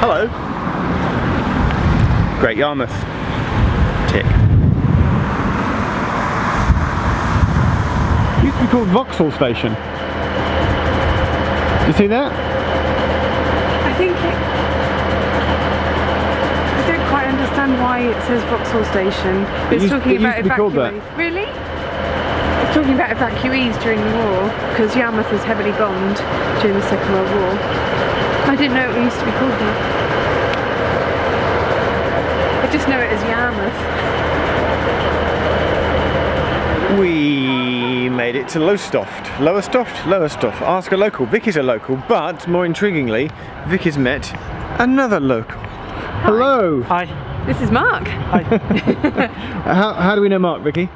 Hello. Great Yarmouth. Tick. Used to be called Vauxhall Station. You see that? I think I don't quite understand why it says Vauxhall Station. It's talking about evacuees. Really? It's talking about evacuees during the war because Yarmouth was heavily bombed during the Second World War. I didn't know it used to be called that. I just know it as Yarmouth. We made it to Lowestoft. Lowestoft. Ask a local. Vicky's a local, but more intriguingly, Vicky's met another local. Hi. Hello. Hi. This is Mark. Hi. How do we know Mark, Vicky?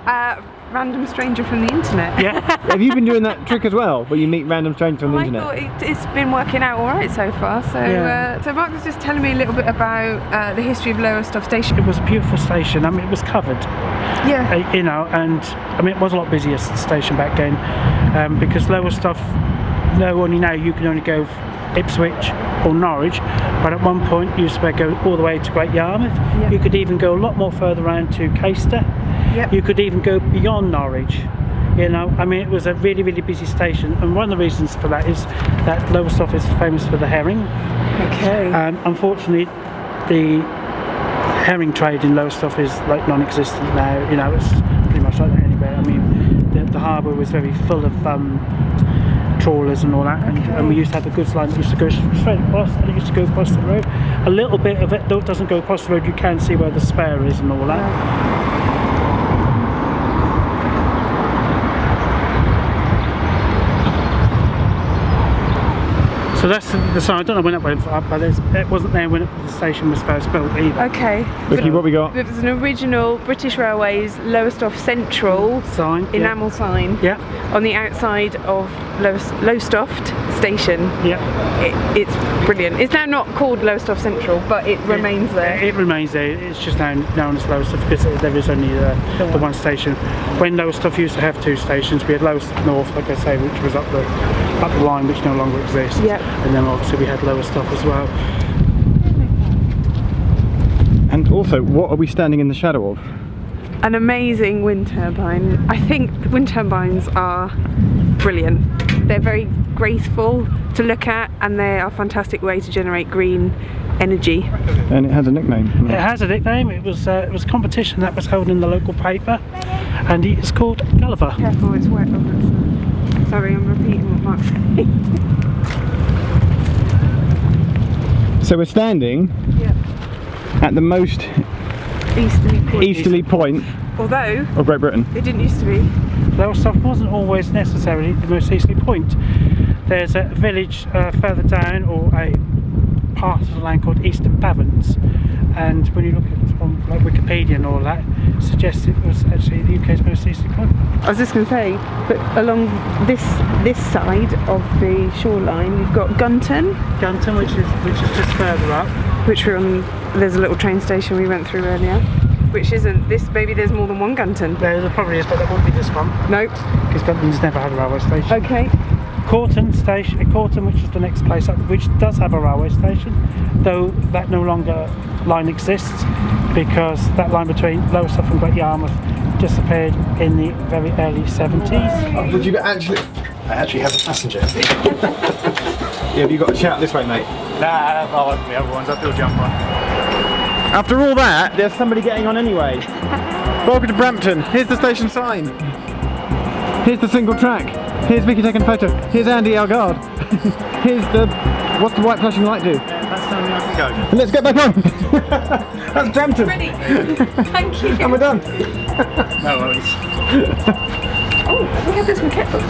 Random stranger from the internet. Yeah. Have you been doing that trick as well, where you meet random strangers on the internet? I thought it's been working out all right so far. So, so Mark was just telling me a little bit about the history of Lowestoft Station. It was a beautiful station. I mean, it was covered. Yeah. You know, and I mean, it was a lot busier station back then because Lowestoft. Only now you can only go Ipswich or Norwich, but at one point you used to go all the way to Great Yarmouth. Yep. You could even go a lot more further around to Caister. Yep. You could even go beyond Norwich. You know, I mean, it was a really, really busy station, and one of the reasons for that is that Lowestoft is famous for the herring. Okay. Unfortunately, the herring trade in Lowestoft is like non-existent now. You know, it's pretty much like that anywhere. I mean, the harbour was very full of trawlers and all that, and we used to have a goods line that used to go straight across, and it used to go across the road. A little bit of it, though it doesn't go across the road, you can see where the spare is and all that. So that's the sign. I don't know when it went up, but it wasn't there when the station was first built either. Okay. Vicky, what we got? It was an original British Railways Lowestoft Central Sign. enamel sign Yeah. on the outside of Lowestoft Station. Yeah. It's brilliant. It's now not called Lowestoft Central, but it remains there. It remains there. It's just now known as Lowestoft because there is only the one station. When Lowestoft used to have two stations, we had Lowestoft North, like I say, which was up the line, which no longer exists. Yep. And then obviously we had Lowestoft as well. And also, what are we standing in the shadow of? An amazing wind turbine. I think wind turbines are brilliant. They're very graceful to look at, and they are a fantastic way to generate green energy. And it has a nickname. It has a nickname. It was a competition that was held in the local paper, and it's called Gulliver. Careful, it's wet. Sorry, I'm repeating what Mark's saying. So we're standing at the most easterly point Although of Great Britain. it didn't used to be. Lowestoft wasn't always necessarily the most easterly point. There's a village further down, or a part of the land called Eastern Pavance, and when you look at it on like Wikipedia and all that, it suggests it was actually the UK's most easterly point. I was just going to say, but along this side of the shoreline, you've got Gunton, Gunton, which is just further up. which we're on. There's a little train station we went through earlier, which isn't this. Maybe there's more than one Gunton. There probably is, but that won't be this one. Nope. Because Gunton's never had a railway station. Okay. Corton station, which is the next place up, which does have a railway station, though that no longer line exists because that line between Lowestoft and Great Yarmouth disappeared in the very early 70s. Would you actually? I actually have a passenger. Yeah, have you got a chat this way, mate? Nah, I like the other ones, I feel jump on. After all that, there's somebody getting on anyway. Welcome to Brampton. Here's the station sign. Here's the single track. Here's Vicky taking a photo. Here's Andy, our guard. Here's the... What's the white flashing light do? That's telling me I can go. And let's get back on. That's Brampton. Ready. Thank you. And we're done. No worries. Oh, we have this maquette book.